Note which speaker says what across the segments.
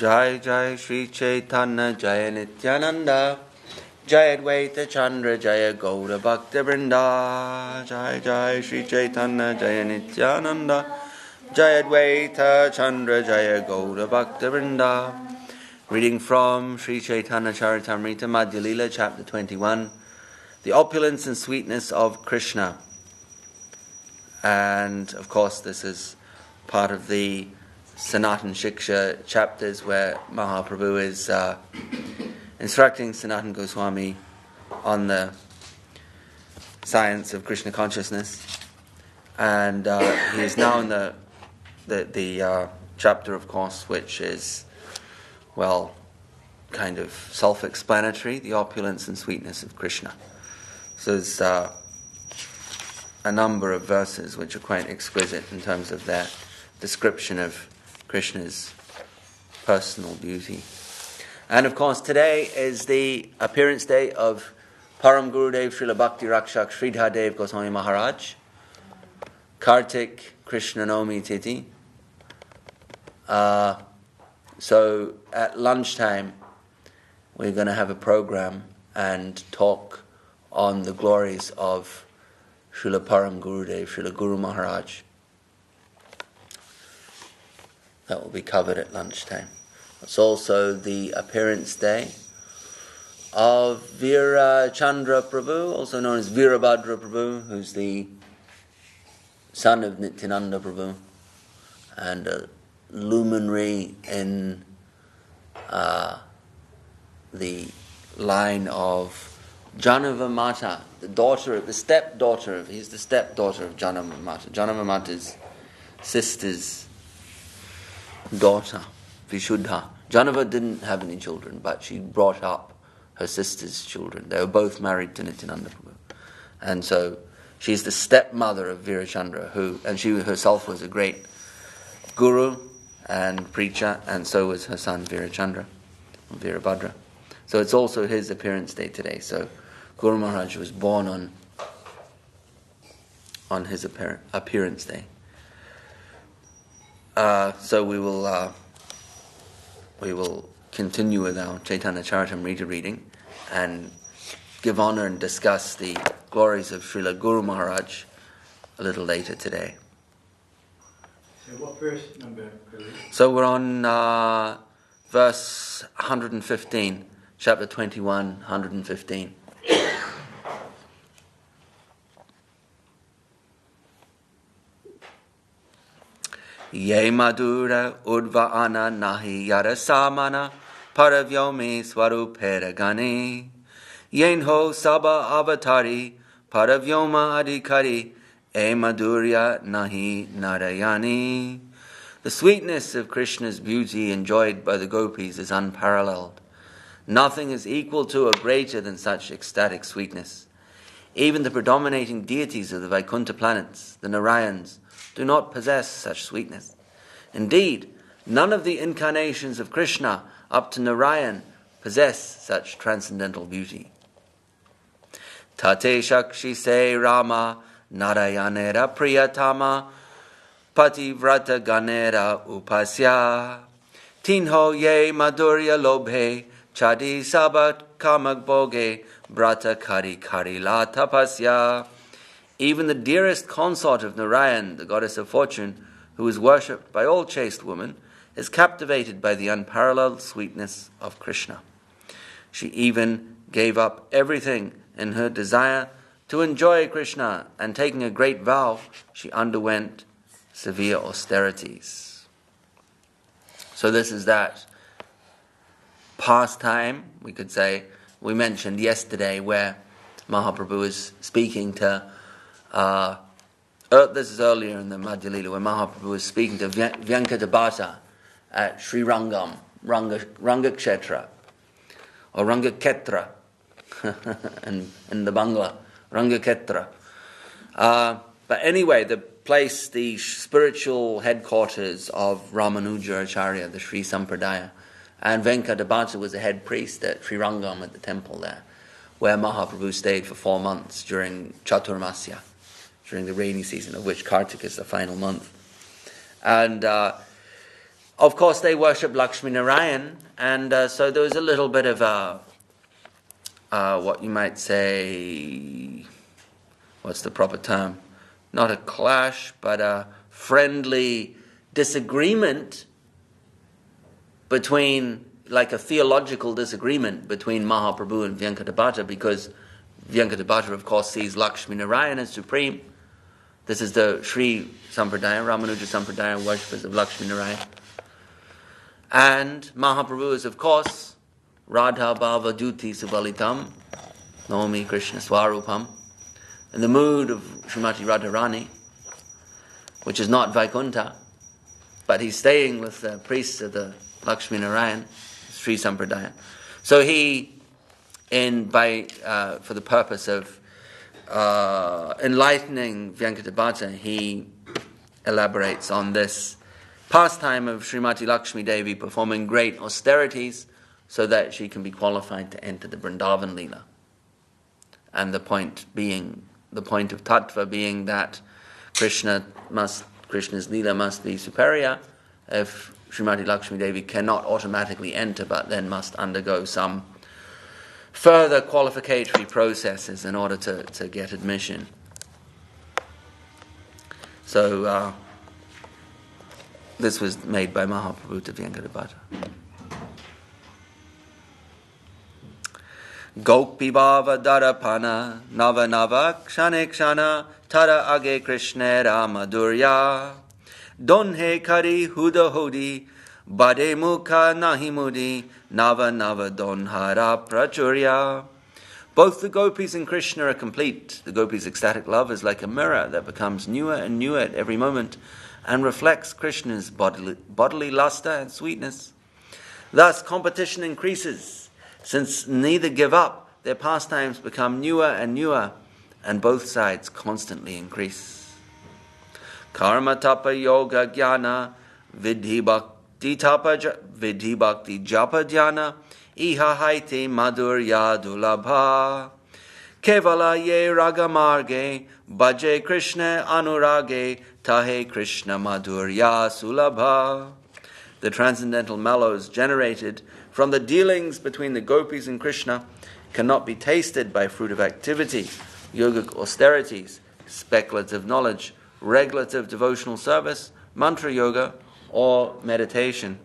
Speaker 1: Jai Jai Shri Chaitanya Jaya Nityananda Jaya Advaita Chandra Jaya Gaura Bhakti Vrinda Jai Jai Shri Chaitanya Jaya Nityananda Jaya Advaita Chandra Jaya Gaura Bhakti Vrinda. Reading from Sri Chaitanya Charitamrita Madhya Lila, chapter 21, the opulence and sweetness of Krishna. And of course this is part of the Sanatan Shiksha chapters where Mahaprabhu is instructing Sanatan Goswami on the science of Krishna consciousness. And he is now in the chapter, of course, which is, well, kind of self-explanatory, the opulence and sweetness of Krishna. So there's a number of verses which are quite exquisite in terms of their description of Krishna's personal beauty. And of course today is the appearance day of Param Gurudev Srila Bhakti Rakshak Sridhar Dev Goswami Maharaj, Kartik Krishna Nomi Titi. So at lunchtime we're going to have a program and talk on the glories of Srila Param Gurudev, Srila Guru Maharaj. That will be covered at lunchtime. It's also the appearance day of Veera Chandra Prabhu, also known as Veerabhadra Prabhu, who's the son of Nityananda Prabhu and a luminary in the line of Janava Mata, the stepdaughter of Janava Mata. Janava Mata's sister's daughter, Vishuddha. Janava didn't have any children, but she brought up her sister's children. They were both married to Nityananda Prabhu. And so she's the stepmother of Veerachandra, and she herself was a great guru and preacher, and so was her son Veerachandra, Veerabhadra. So it's also his appearance day today. So Guru Maharaj was born on his appearance day. So we will continue with our Chaitanya Charitamrita reading and give honor and discuss the glories of Srila Guru Maharaj a little later today.
Speaker 2: So what verse number?
Speaker 1: So we're on verse 115, chapter 21, 115. Ye madura udva ana nahi yara samana paravyomi swarupera gani yenho saba avatari paravyoma adhikari e madhurya nahi narayani. The sweetness of Krishna's beauty enjoyed by the gopis is unparalleled. Nothing is equal to or greater than such ecstatic sweetness. Even the predominating deities of the Vaikuntha planets, the Narayans, do not possess such sweetness. Indeed, none of the incarnations of Krishna up to Narayan possess such transcendental beauty. Tate Shakshi se Rama Narayanera Priyatama Pativrata Ganera Upasya Tinho ye Madhurya Lobhe Chadi Sabat Kamak Boge Brata Kari Kari La Tapasya. Even the dearest consort of Narayan, the goddess of fortune, who is worshipped by all chaste women, is captivated by the unparalleled sweetness of Krishna. She even gave up everything in her desire to enjoy Krishna, and taking a great vow, she underwent severe austerities. So this is that pastime, we could say, we mentioned yesterday, where Mahaprabhu is speaking to this is earlier in the Madhya Lila, where Mahaprabhu was speaking to Vyankadabhata at Sri Rangam, Rangakshetra, or Rangaketra, in the Bangla, Rangaketra. But anyway, the spiritual headquarters of Ramanuja Acharya, the Sri Sampradaya, and Venkadabhata was the head priest at Sri Rangam at the temple there, where Mahaprabhu stayed for 4 months during Chaturmasya, during the rainy season, of which Kartik is the final month. And of course, they worship Lakshmi Narayan, and so there was a little bit of what you might say, what's the proper term? Not a clash, but a friendly disagreement between, like a theological disagreement between Mahaprabhu and Vyankadabhata, because Vyankadabhata, of course, sees Lakshmi Narayan as supreme. This is the Sri Sampradaya, Ramanuja Sampradaya, worshippers of Lakshmi Narayan. And Mahaprabhu is, of course, Radha Bhava Duti Subalitam, Naomi Krishna Swarupam, in the mood of Srimati Radharani, which is not Vaikuntha, but he's staying with the priests of the Lakshmi Narayan, Sri Sampradaya. So he, for the purpose of enlightening Vyankadabhata, he elaborates on this pastime of Srimati Lakshmi Devi performing great austerities so that she can be qualified to enter the Vrindavan Leela. And the point of Tattva being that Krishna's Leela must be superior. If Srimati Lakshmi Devi cannot automatically enter, but then must undergo some further qualificatory processes in order to get admission. So this was made by Mahaprabhu to Vyankadabhata. Gopi bhava darapana nava nava kshane kshana tara age krishnera madhurya donhe kari huda hodi bade mukha nahi mudi nava nava donhara prachurya. Both the gopis and Krishna are complete. The gopis' ecstatic love is like a mirror that becomes newer and newer at every moment and reflects Krishna's bodily luster and sweetness. Thus competition increases. Since neither give up, their pastimes become newer and newer, and both sides constantly increase. Karma tapa yoga jnana vidhi bhakti japa dhyana iha haite madhurya dulabha kevala ye raga marge bhaje krishna anurage tahe krishna madhurya sulabha. The transcendental mellows generated from the dealings between the gopis and Krishna cannot be tasted by fruit of activity, yogic austerities, speculative knowledge, regulative devotional service, mantra yoga, or meditation.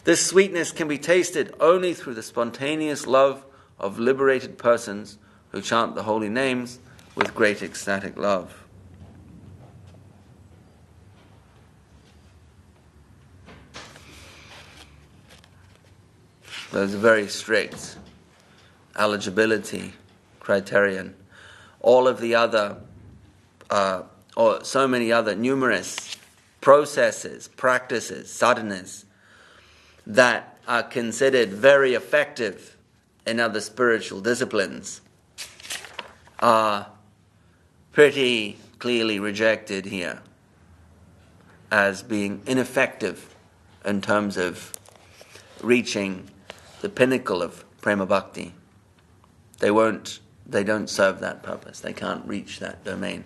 Speaker 1: This sweetness can be tasted only through the spontaneous love of liberated persons who chant the holy names with great ecstatic love. There's a very strict eligibility criterion. All of the other, or so many other numerous processes, practices, sadhanas that are considered very effective in other spiritual disciplines are pretty clearly rejected here as being ineffective in terms of reaching the pinnacle of prema bhakti. They don't serve that purpose. They can't reach that domain.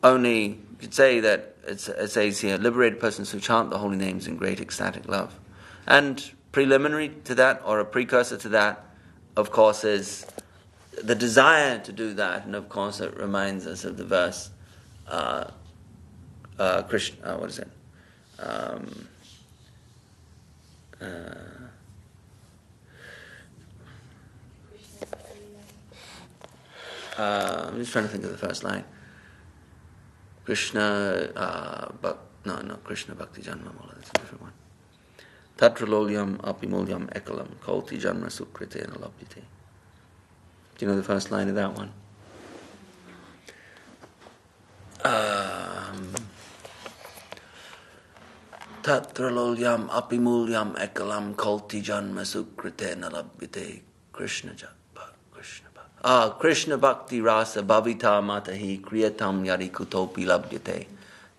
Speaker 1: Only, you could say that it says here, liberated persons who chant the holy names in great ecstatic love. And preliminary to that, or a precursor to that, of course, is the desire to do that. And of course, it reminds us of the verse, Krishna, what is it? I'm just trying to think of the first line. Krishna, not Krishna Bhakti Janma Mula, that's a different one. Tatralolyam apimulyam ekalam kolti janma sukrite nalabhyate. Do you know the first line of that one? Tatralolyam apimulyam ekalam kolti janma sukrite nalabhyate. Krishna Bhakti Rasa Bhavita Matahi Kriyatam Yari Kutopi Labhyate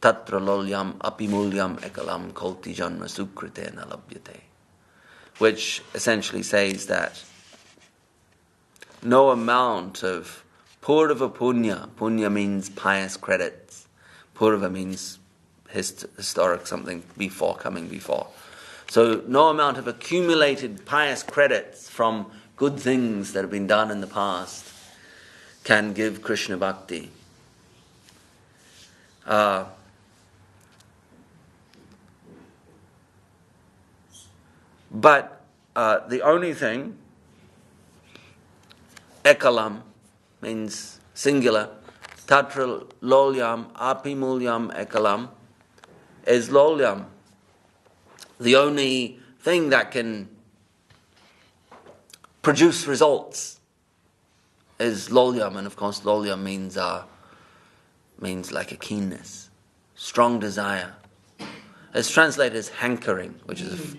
Speaker 1: Tatra Lolyam Apimulyam Ekalam Kolti Janma Sukrite Nalabhyate, which essentially says that no amount of Purva Punya means pious credits. Purva means historic something coming before. So no amount of accumulated pious credits from good things that have been done in the past can give Krishna Bhakti. But the only thing, ekalam means singular, tatra lolyam apimulyam ekalam is lolyam. The only thing that can produce results is lolyam, and of course lolyam means like a keenness, strong desire. It's translated as hankering, which is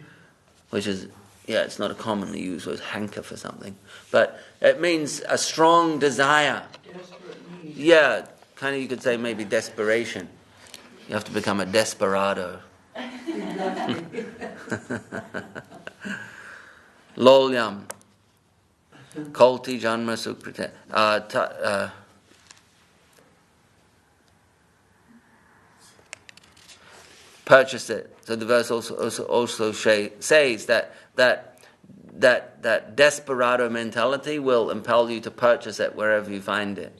Speaker 1: it's not a commonly used word, hanker for something, but it means a strong desire.
Speaker 2: Desperate need.
Speaker 1: Yeah, kind of you could say maybe desperation. You have to become a desperado. Lolyam. Kolti janma sukrita. Purchase it. So the verse also says that desperado mentality will impel you to purchase it wherever you find it.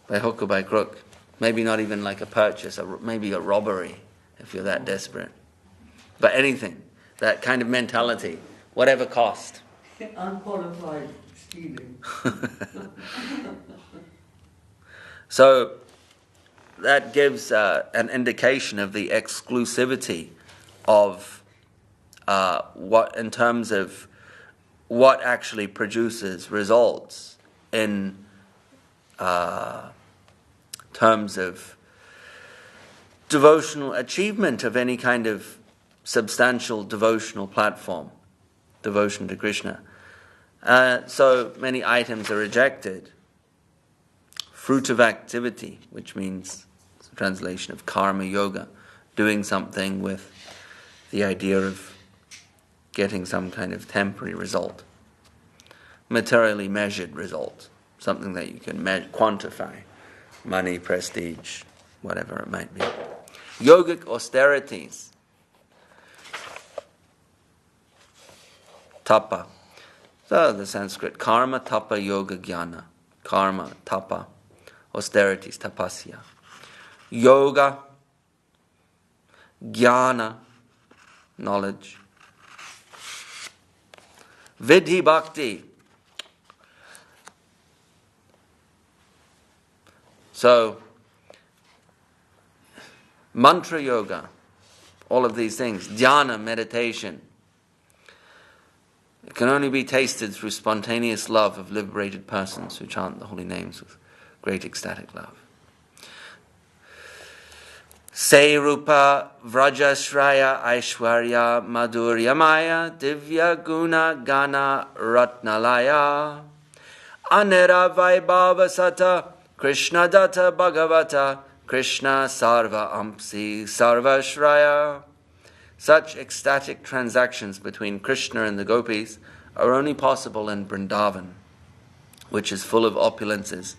Speaker 1: By hook or by crook. Maybe not even like a purchase, maybe a robbery if you're that desperate. But anything, that kind of mentality, whatever cost.
Speaker 3: Unqualified stealing.
Speaker 1: So that gives an indication of the exclusivity of what, in terms of what actually produces results in terms of devotional achievement of any kind of substantial devotional platform, devotion to Krishna. So many items are rejected. Fruit of activity, which means it's a translation of karma yoga, doing something with the idea of getting some kind of temporary result, materially measured result, something that you can quantify, money, prestige, whatever it might be. Yogic austerities, tapa. So the Sanskrit, karma, tapa, yoga, jnana. Karma, tapa, austerities, tapasya. Yoga, jnana, knowledge. Vidhi bhakti. So, mantra yoga, all of these things. Dhyana, meditation. It can only be tasted through spontaneous love of liberated persons who chant the holy names with great ecstatic love. Se rupa vrajashraya aishwarya madhurya maya divya guna gana ratnalaya anera vaibhava sata Krishna datta bhagavata Krishna sarva ampsi sarva shraya. Such ecstatic transactions between Krishna and the gopis are only possible in Vrindavan, which is full of opulences,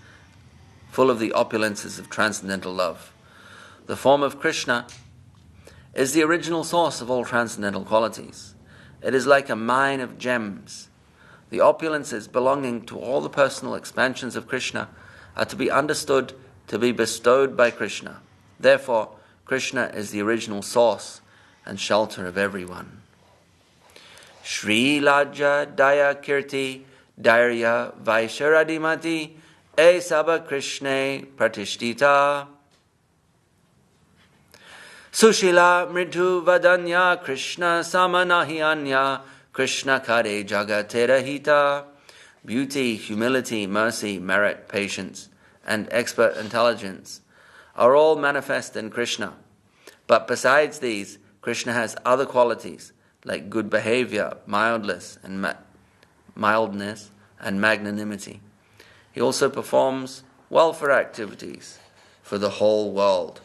Speaker 1: full of the opulences of transcendental love. The form of Krishna is the original source of all transcendental qualities. It is like a mine of gems. The opulences belonging to all the personal expansions of Krishna are to be understood to be bestowed by Krishna. Therefore, Krishna is the original source and shelter of everyone. Shri Laja Daya Kirti Dairya Vaisharadimati E Saba Krishne Pratishtita Sushila Mridhu Vadanya Krishna Samanahianya Krishna Kare Jagaterahita. Beauty, humility, mercy, merit, patience, and expert intelligence are all manifest in Krishna. But besides these, Krishna has other qualities like good behavior, mildness, and magnanimity. He also performs welfare activities for the whole world.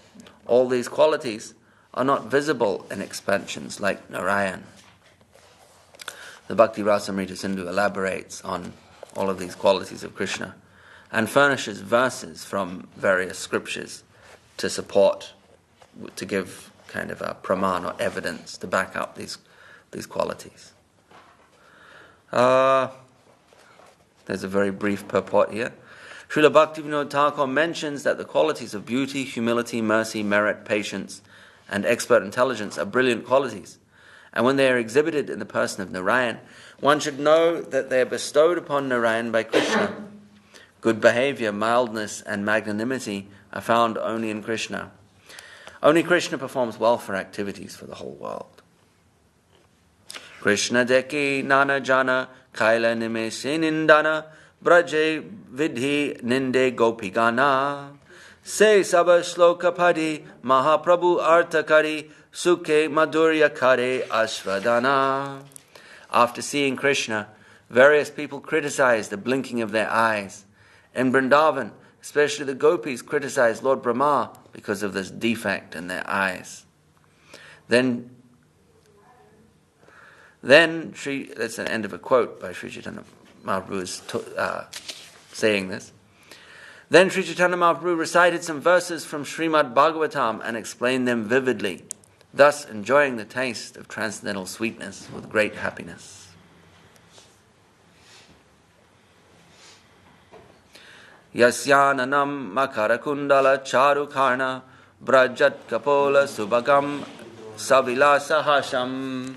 Speaker 1: All these qualities are not visible in expansions like Narayan. The Bhakti Rasamrita Sindhu elaborates on all of these qualities of Krishna and furnishes verses from various scriptures to support, to give kind of a praman or evidence to back up these qualities. There's a very brief purport here. Srila Bhaktivinoda Thakur mentions that the qualities of beauty, humility, mercy, merit, patience, and expert intelligence are brilliant qualities. And when they are exhibited in the person of Narayan, one should know that they are bestowed upon Narayan by Krishna. Good behavior, mildness, and magnanimity are found only in Krishna. Only Krishna performs welfare activities for the whole world. Krishna deki nana jana kaila nimeshe nindana braje vidhi ninde gopigana se sabha shloka padi mahaprabhu artakari sukhe madhurya kare ashvadana. After seeing Krishna, various people criticize the blinking of their eyes. In Vrindavan, especially the gopis criticize Lord Brahma because of this defect in their eyes. Then that's the end of a quote by Sri Chaitanya Mahaprabhu is saying this. Then Sri Chaitanya Mahaprabhu recited some verses from Srimad Bhagavatam and explained them vividly, thus enjoying the taste of transcendental sweetness with great happiness. Yasyananam makarakundala charukarna brajat kapola subhagam savilasa hasham.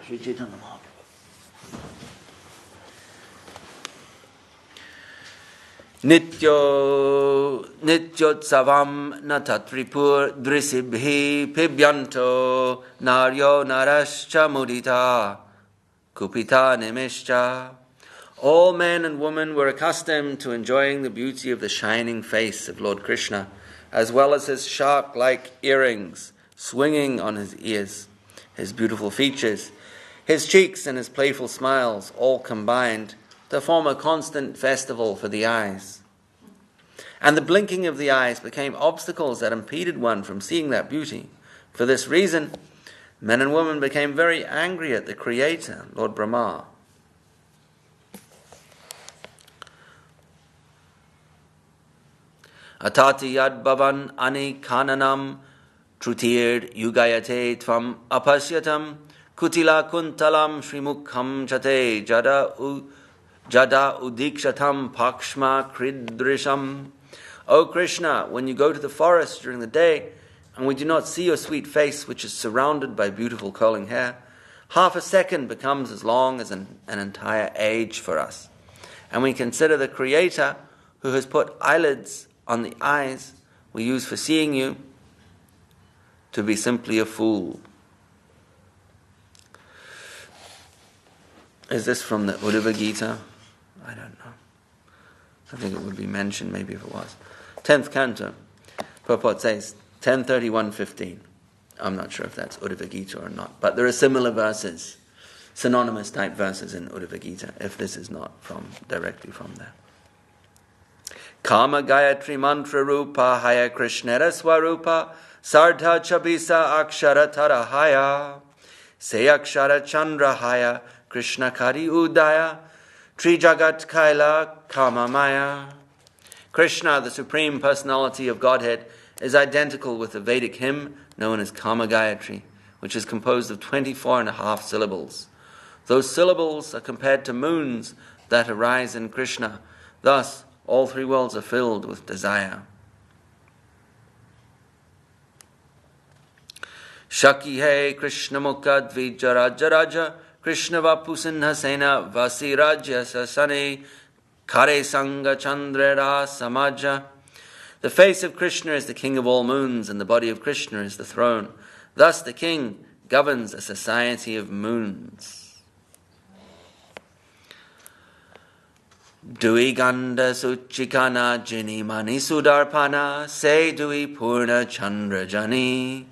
Speaker 1: Sri Chaitanya Mahaprabhu. Nityotsavam natatripur drisibhi pibyanto naryo narascha mudita kupita nimishcha. All men and women were accustomed to enjoying the beauty of the shining face of Lord Krishna, as well as his shark-like earrings swinging on his ears, his beautiful features, his cheeks and his playful smiles, all combined to form a constant festival for the eyes. And the blinking of the eyes became obstacles that impeded one from seeing that beauty. For this reason, men and women became very angry at the Creator, Lord Brahma. Atati yad bhavan ani kananam trutir yugayate tvam apasyatam kutila kuntalam shrimukham chate jada udikshatam pakshma kridrisham. O Krishna, when you go to the forest during the day and we do not see your sweet face which is surrounded by beautiful curling hair, half a second becomes as long as an entire age for us. And we consider the Creator who has put eyelids on the eyes we use for seeing you to be simply a fool. Is this from the Uddhava Gita? I don't know. I think it would be mentioned maybe if it was. 10th canto. Purport says 10:31:15. I'm not sure if that's Uddhava Gita or not, but there are similar verses, synonymous type verses in Uddhava Gita, if this is not directly from there. Kama Gayatri Mantra Rupa Haya Krishnera Swarupa Sardha Chabisa Akshara Tarahaya Se Akshara Chandra Haya Krishna Kari Udaya Tri Jagat Kaila Kama Maya. Krishna, the Supreme Personality of Godhead, is identical with the Vedic hymn known as Kama Gayatri, which is composed of 24.5 syllables. Those syllables are compared to moons that arise in Krishna. Thus, all three worlds are filled with desire. Shaki he Krishna Mukha Dvijaraja Raja Krishna Vapusinha Sena Vasirajya Sasane Kare Sanga Chandrera Samaja. The face of Krishna is the king of all moons, and the body of Krishna is the throne. Thus the king governs a society of moons. Dui Ganda Suchikana Jini Mani Sudarpana Se Dui Purna Chandra Jani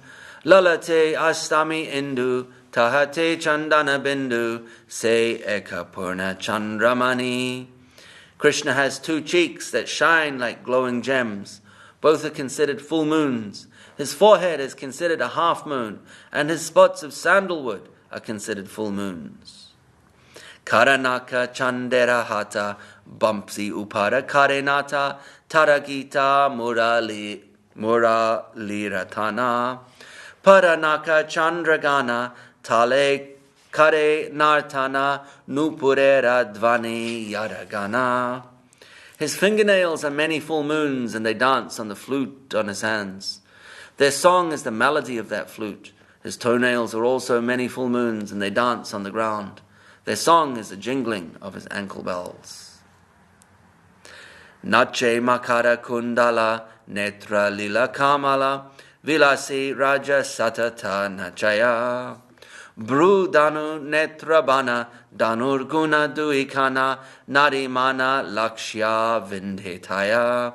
Speaker 1: Lalate Astami Indu Tahate Chandana Bindu Se Eka Purna Chandramani. Krishna has 2 cheeks that shine like glowing gems. Both are considered full moons. His forehead is considered a half moon, and his spots of sandalwood are considered full moons. Karanaka Chandera Hata Bumpsi Upara Karenata Taragita Muraliratana Paranaka Chandragana Tale Kare Nartana Nupurera Dvani Yaragana. His fingernails are many full moons, and they dance on the flute on his hands. Their song is the melody of that flute. His toenails are also many full moons, and they dance on the ground. Their song is the jingling of his ankle bells. Nache Makara Kundala Netra Lila Kamala Vilasi Raja Satata Nachaya Bru Danu Netrabana Danur Guna Duikana Narimana Lakshya Vindhetaya.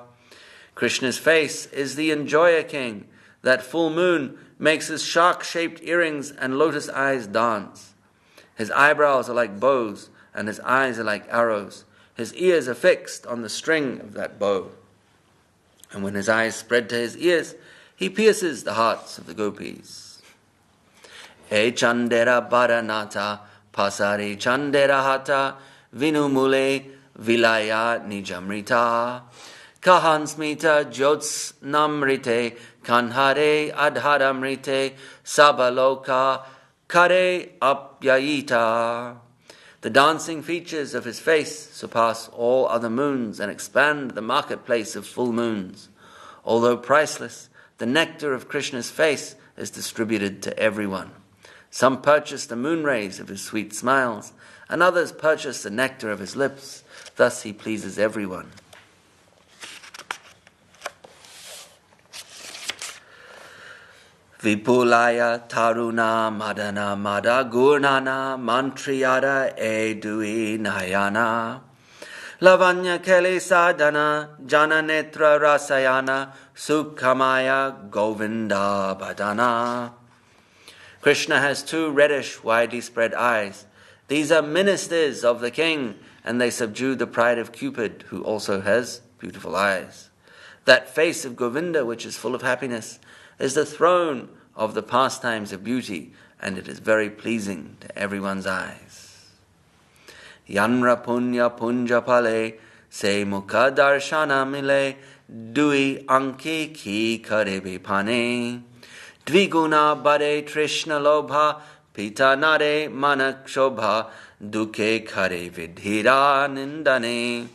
Speaker 1: Krishna's face is the enjoyer king. That full moon makes his shark-shaped earrings and lotus eyes dance. His eyebrows are like bows, and his eyes are like arrows. His ears are fixed on the string of that bow. And when his eyes spread to his ears, he pierces the hearts of the gopis. E Chandera Baranata Pasari Chandera Hata Vinumule Vilaya Nijamrita Kahansmita Jots Namrite Kanhare Adharamrite Sabaloka Kare Apyayita. The dancing features of his face surpass all other moons and expand the marketplace of full moons. Although priceless, the nectar of Krishna's face is distributed to everyone. Some purchase the moon rays of his sweet smiles, and others purchase the nectar of his lips. Thus he pleases everyone. Vipulaya Taruna Madana Mada Gurnana Mantriyada Edui Nayana Lavanya Kele Sadhana Jana Netra Rasayana Sukhamaya Govinda Badana. Krishna has two reddish, widely spread eyes. These are ministers of the king, and they subdue the pride of Cupid, who also has beautiful eyes. That face of Govinda, which is full of happiness, is the throne of the pastimes of beauty, and it is very pleasing to everyone's eyes. Yanra punya punja pale, se mukha darshana mile, dui anki ki karebe pane, dviguna bade trishna lobha, pita nare manak shobha, duke kare vidhira nindane.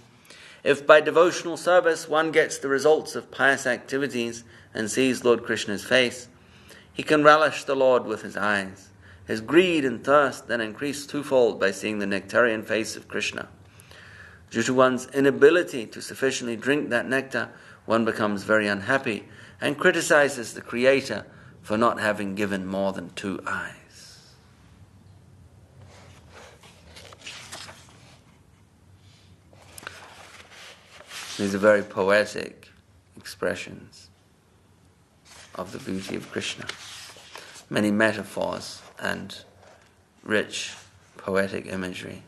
Speaker 1: If by devotional service one gets the results of pious activities and sees Lord Krishna's face, he can relish the Lord with his eyes. His greed and thirst then increase twofold by seeing the nectarian face of Krishna. Due to one's inability to sufficiently drink that nectar, one becomes very unhappy and criticizes the Creator for not having given more than two eyes. These are very poetic expressions of the beauty of Krishna. Many metaphors and rich poetic imagery.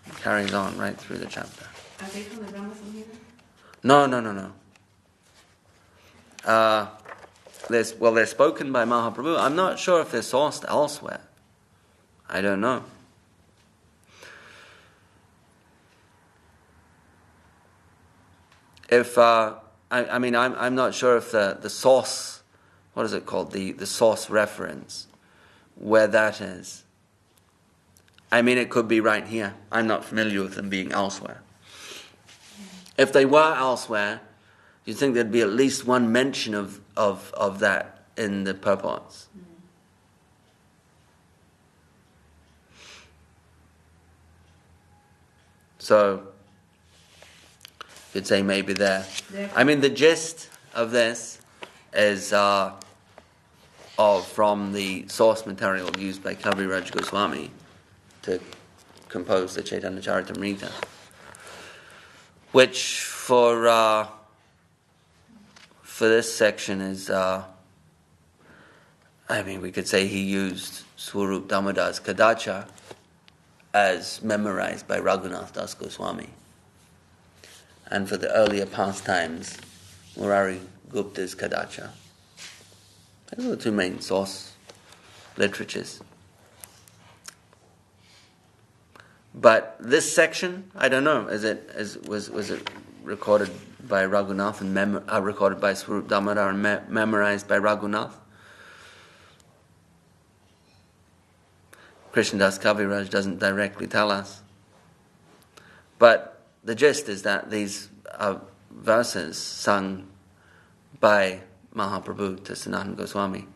Speaker 1: It carries on right through the chapter.
Speaker 4: Are they from the Brahma Samhita?
Speaker 1: No. They're spoken by Mahaprabhu. I'm not sure if they're sourced elsewhere. I don't know. If I'm not sure if the source, what is it called, the source reference, where that is. I mean, it could be right here. I'm not familiar with them being elsewhere. If they were elsewhere, you'd think there'd be at least one mention of that in the purports. So, you'd say maybe there. I mean, the gist of this is from the source material used by Kaviraj Goswami to compose the Chaitanya Charitamrita, which for this section is, we could say he used Swarup Damodar's Kadacha as memorized by Raghunath Das Goswami. And for the earlier pastimes, Murari Gupta's Kadacha. Those are the two main source literatures. But this section, I don't know, was it recorded by Raghunath and recorded by Swarup Damodar and memorized by Raghunath? Krishnadas Kaviraj doesn't directly tell us. But the gist is that these are verses sung by Mahaprabhu to Sanatana Goswami.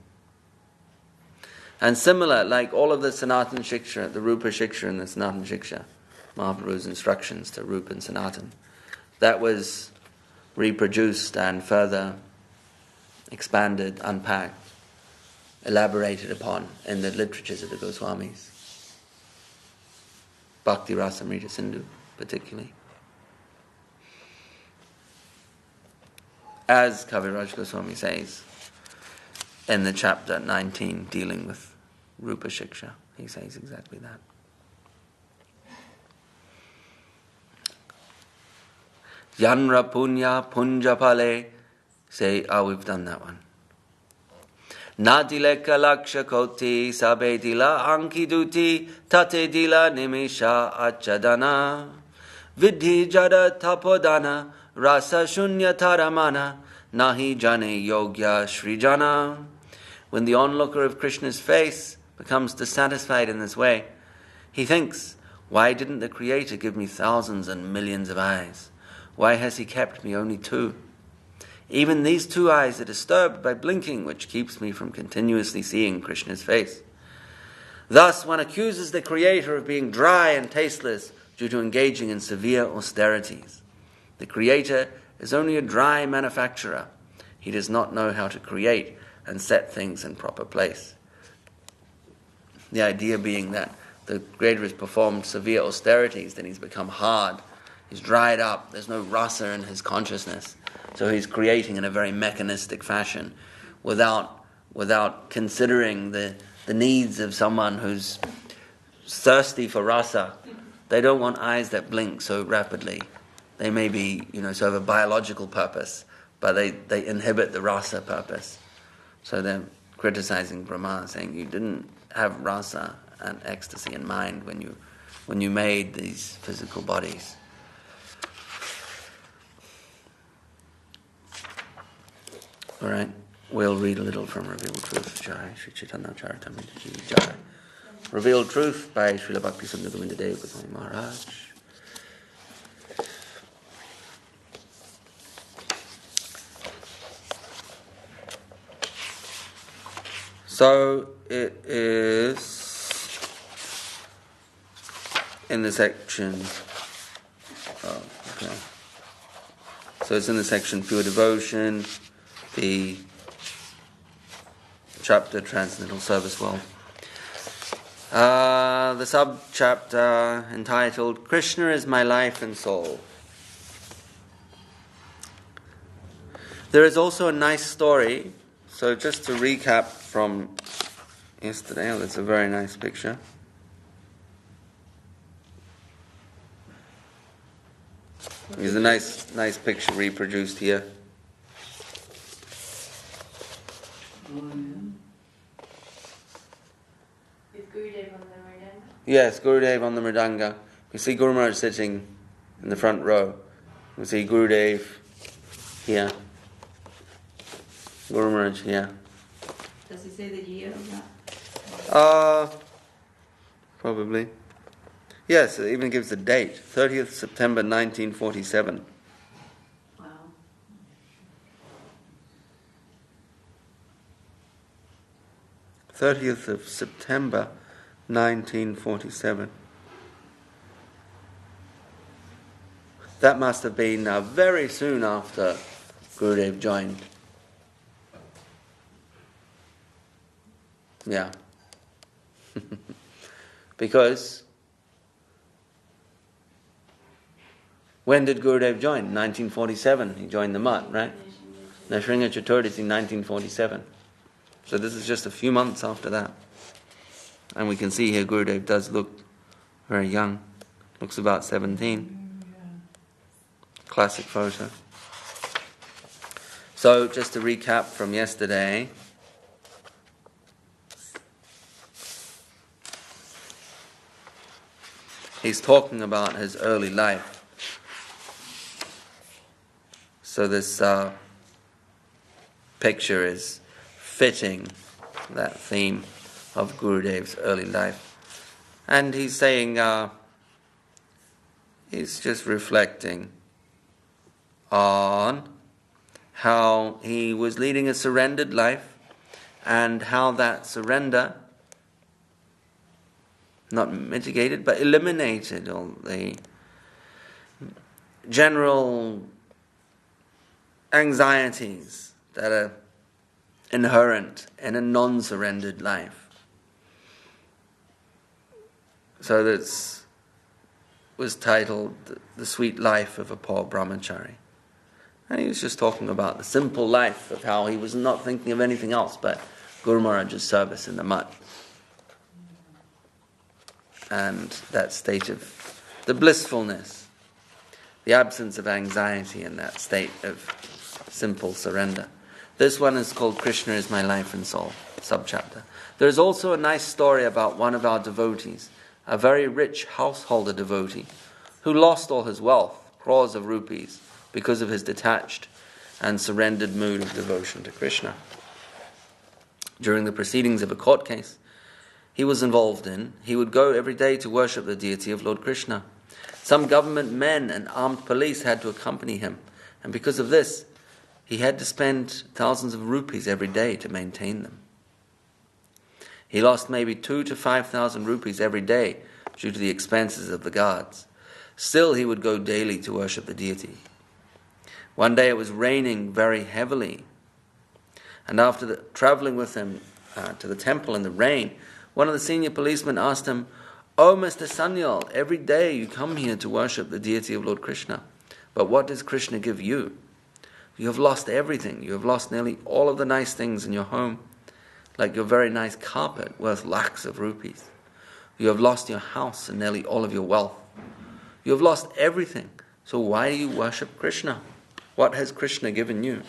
Speaker 1: And similar, like all of the Sanatana Shiksha, the Rupa Shiksha and the Sanatana Shiksha, Mahaprabhu's instructions to Rupa and Sanatana, that was reproduced and further expanded, unpacked, elaborated upon in the literatures of the Goswamis. Bhakti Rasamrita Sindhu, particularly. As Kaviraj Goswami says in the chapter 19 dealing with Rupa Shiksha, he says exactly that. Yanra Punya Punjapale, say, we've done that one. Nadile Kalaksha Koti, Sabe Dila Anki Duti, Tate Dila Nimisha Achadana, Vidhi Jada Tapodana, Rasa Shunya Taramana, Nahi Jane Yogya Srijana. When the onlooker of Krishna's face becomes dissatisfied in this way, he thinks, why didn't the Creator give me thousands and millions of eyes? Why has he kept me only two? Even these two eyes are disturbed by blinking, which keeps me from continuously seeing Krishna's face. Thus, one accuses the Creator of being dry and tasteless due to engaging in severe austerities. The Creator is only a dry manufacturer. He does not know how to create and set things in proper place. The idea being that the Creator has performed severe austerities, then he's become hard, he's dried up, there's no rasa in his consciousness. So he's creating in a very mechanistic fashion without considering the needs of someone who's thirsty for rasa. They don't want eyes that blink so rapidly. They may be, serve a biological purpose, but they inhibit the rasa purpose. So they're criticizing Brahma, saying you didn't have rasa and ecstasy in mind when you made these physical bodies. All right, we'll read a little from Revealed Truth. Jai Shri Chaitanya Charitamrita Ji Jai. Revealed Truth by Srila Bhakti Sundar Govinda Dev Goswami Maharaj. So it is in the section. Oh, okay. So it's in the section Pure Devotion, the chapter Transcendental Service Well. The sub-chapter entitled Krishna is my life and soul. There is also a nice story. So just to recap from yesterday, that's a very nice picture. There's a nice picture reproduced here.
Speaker 4: Is Gurudev on the mridanga?
Speaker 1: Yes, Gurudev on the mridanga. You see Guru Maharaj sitting in the front row. You see Gurudev here. Guru Maharaj here.
Speaker 4: Does he say the year of that?
Speaker 1: Probably. Yes, it even gives the date. 30th September 1947.
Speaker 4: Wow.
Speaker 1: 30th of September 1947. That must have been very soon after Gurudev joined. Yeah. Because when did Gurudev join? 1947. He joined the Mutt, right? Nashringa Chaturdashi, 1947. So this is just a few months after that. And we can see here Gurudev does look very young. Looks about 17. Classic photo. So just to recap from yesterday, he's talking about his early life. So this picture is fitting that theme of Gurudev's early life. And he's saying, he's just reflecting on how he was leading a surrendered life and how that surrender not mitigated but eliminated all the general anxieties that are inherent in a non-surrendered life. So this was titled The Sweet Life of a Poor Brahmachari. And he was just talking about the simple life of how he was not thinking of anything else but Guru Maharaj's service in the mud. And that state of the blissfulness, the absence of anxiety in that state of simple surrender. This one is called Krishna is My Life and Soul, subchapter. There's also a nice story about one of our devotees, a very rich householder devotee, who lost all his wealth, crores of rupees, because of his detached and surrendered mood of devotion to Krishna. During the proceedings of a court case he was involved in, he would go every day to worship the deity of Lord Krishna. Some government men and armed police had to accompany him, and because of this, he had to spend thousands of rupees every day to maintain them. He lost maybe 2,000 to 5,000 rupees every day due to the expenses of the guards. Still, he would go daily to worship the deity. One day it was raining very heavily, and after traveling with him to the temple in the rain, one of the senior policemen asked him, "Oh, Mr. Sanyal, every day you come here to worship the deity of Lord Krishna, but what does Krishna give you? You have lost everything. You have lost nearly all of the nice things in your home, like your very nice carpet worth lakhs of rupees. You have lost your house and nearly all of your wealth. You have lost everything. So why do you worship Krishna? What has Krishna given you?"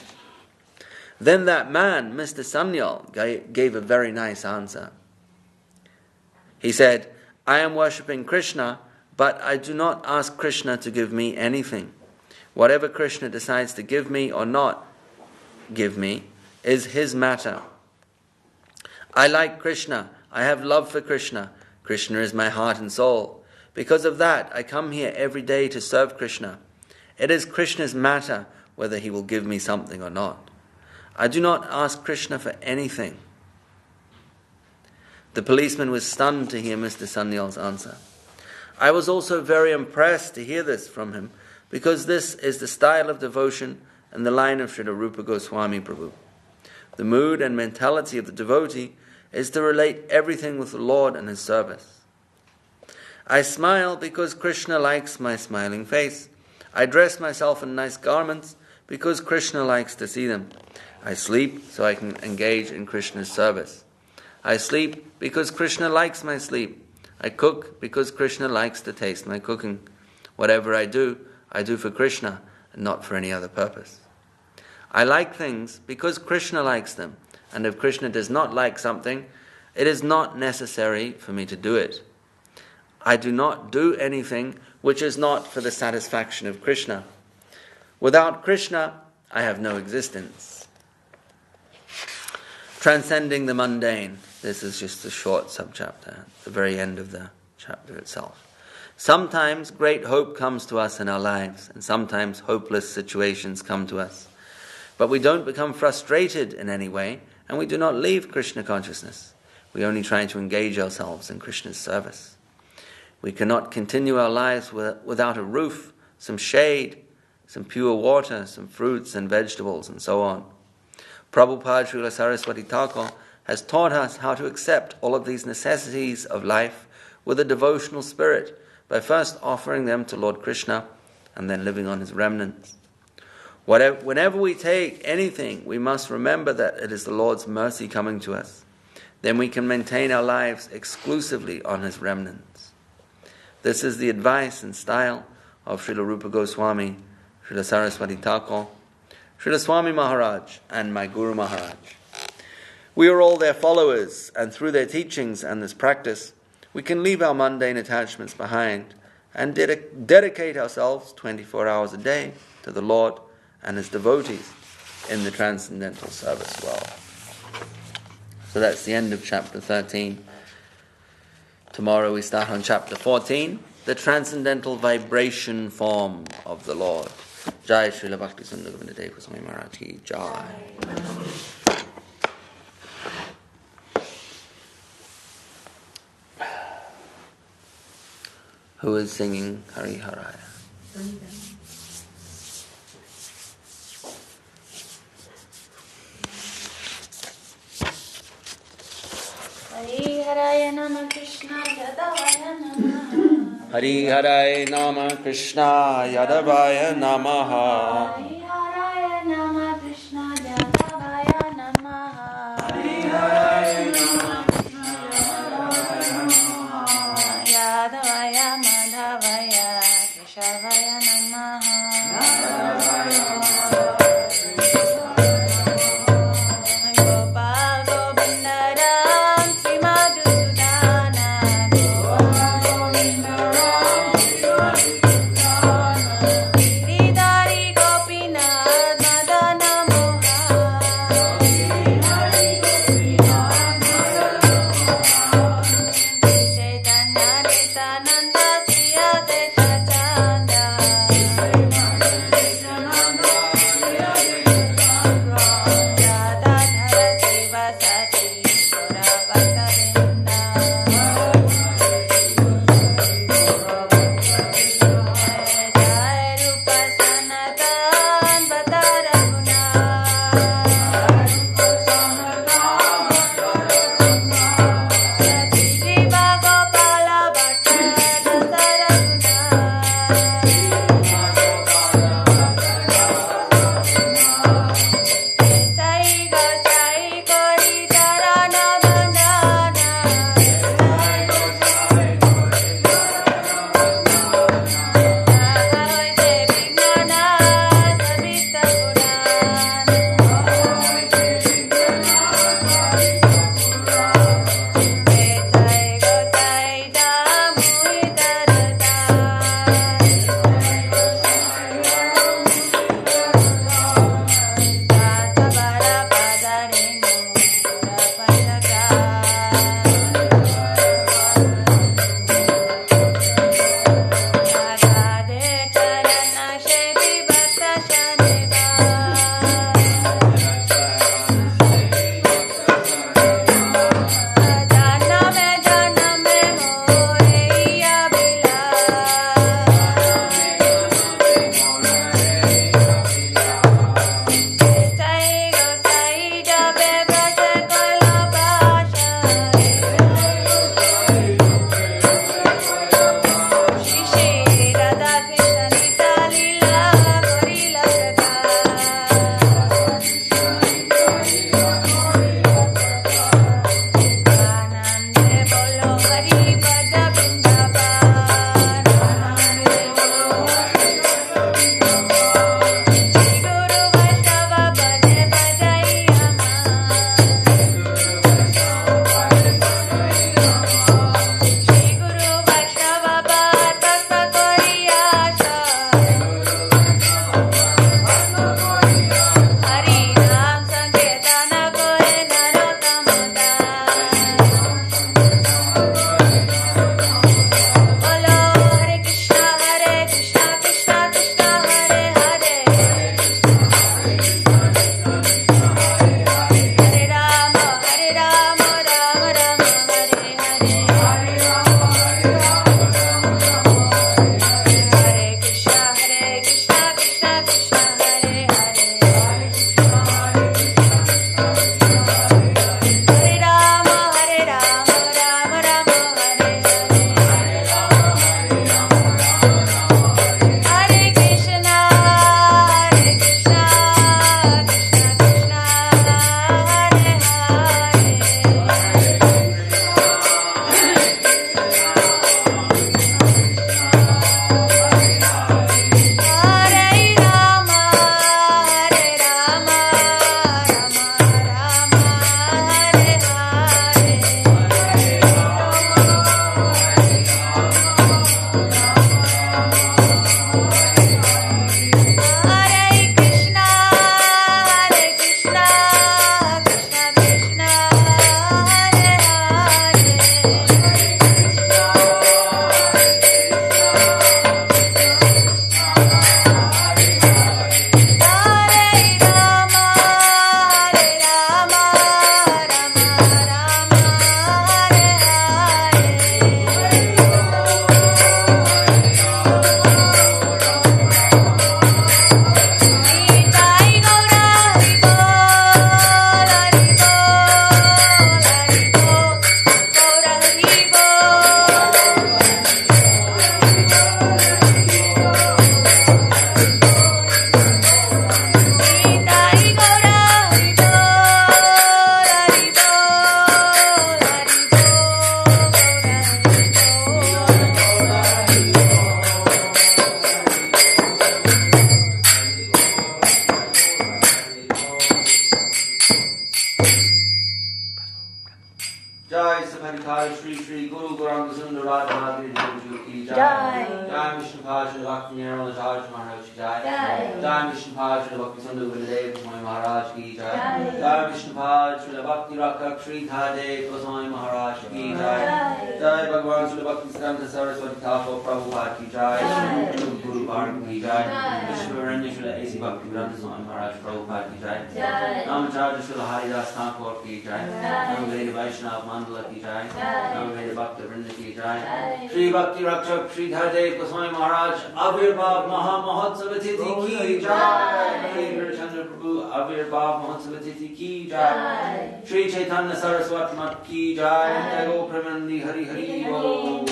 Speaker 1: Then that man, Mr. Sanyal, gave a very nice answer. He said, "I am worshipping Krishna, but I do not ask Krishna to give me anything. Whatever Krishna decides to give me or not give me is his matter. I like Krishna. I have love for Krishna. Krishna is my heart and soul. Because of that, I come here every day to serve Krishna. It is Krishna's matter whether he will give me something or not. I do not ask Krishna for anything." The policeman was stunned to hear Mr. Sanyal's answer. I was also very impressed to hear this from him, because this is the style of devotion and the line of Srila Rupa Goswami Prabhu. The mood and mentality of the devotee is to relate everything with the Lord and his service. I smile because Krishna likes my smiling face. I dress myself in nice garments because Krishna likes to see them. I sleep so I can engage in Krishna's service. I sleep because Krishna likes my sleep. I cook because Krishna likes to taste my cooking. Whatever I do for Krishna and not for any other purpose. I like things because Krishna likes them, and if Krishna does not like something, it is not necessary for me to do it. I do not do anything which is not for the satisfaction of Krishna. Without Krishna, I have no existence. Transcending the mundane. This is just a short subchapter, at the very end of the chapter itself. Sometimes great hope comes to us in our lives, and sometimes hopeless situations come to us. But we don't become frustrated in any way, and we do not leave Krishna consciousness. We only try to engage ourselves in Krishna's service. We cannot continue our lives without a roof, some shade, some pure water, some fruits and vegetables, and so on. Prabhupada Srila Saraswati Thakur has taught us how to accept all of these necessities of life with a devotional spirit by first offering them to Lord Krishna and then living on his remnants. Whenever we take anything, we must remember that it is the Lord's mercy coming to us. Then we can maintain our lives exclusively on his remnants. This is the advice and style of Srila Rupa Goswami, Srila Saraswati Thakur, Srila Swami Maharaj, and my Guru Maharaj. We are all their followers, and through their teachings and this practice, we can leave our mundane attachments behind and dedicate ourselves 24 hours a day to the Lord and His devotees in the transcendental service well. So that's the end of chapter 13. Tomorrow we start on chapter 14, the transcendental vibration form of the Lord. Jai Srila Bhakti Sundar Govinda Dev Goswami Maharaj Ki Jai. Who is singing Hari Haraya?
Speaker 5: Hari Haraya Nama Krishna Yadavaya Namaha.
Speaker 1: Hari Haraya Nama Krishna Yadavaya Namaha.
Speaker 5: Hari Haraya Nama Krishna Yadavaya Namaha. Hari Haraya Nama Krishna Yadavaya Madhavaya Keshavaya Namaha. Gopal Govindaram Sri Madhusudana. Giridhari Gopinath
Speaker 1: Gauranga Sundara Madhya ki jai. Jai Vishnu Pasha Bhakti Nirmal Raj Maharaj ki jai. Jai Vishnu Pasha Bhakti Sundara Gurudev Goswami Maharaj ki jai. Jai Vishnu Pasha Bhakti Rakha Sri Dhadev Goswami Maharaj ki jai. Jai Bhagwan Sri Bhakti Siddhanta Saraswati Thakur Prabhupada ki jai. Guru Bharat ki jai. Vishwaranya Sri A.C. Bhakti Vedanta Swami Maharaj Prabhupada ki jai. Namacharya Sri Haridas Thakur ki jai. Namaveda Vaishnava Mandala ki jai. Namaveda Bhakti Vrinda ki jai. Sri Bhakti Rakshak Sri Dhadev Goswami Maharaj Avirbhav Maha Mahotsav Tithi ki jai. Sri Virchandra Prabhu Avirbhav Mahotsav Tithi ki jai. Sri Chaitanya Saraswati Mat ki jai. Jago Pramandi Hari Hari Bol.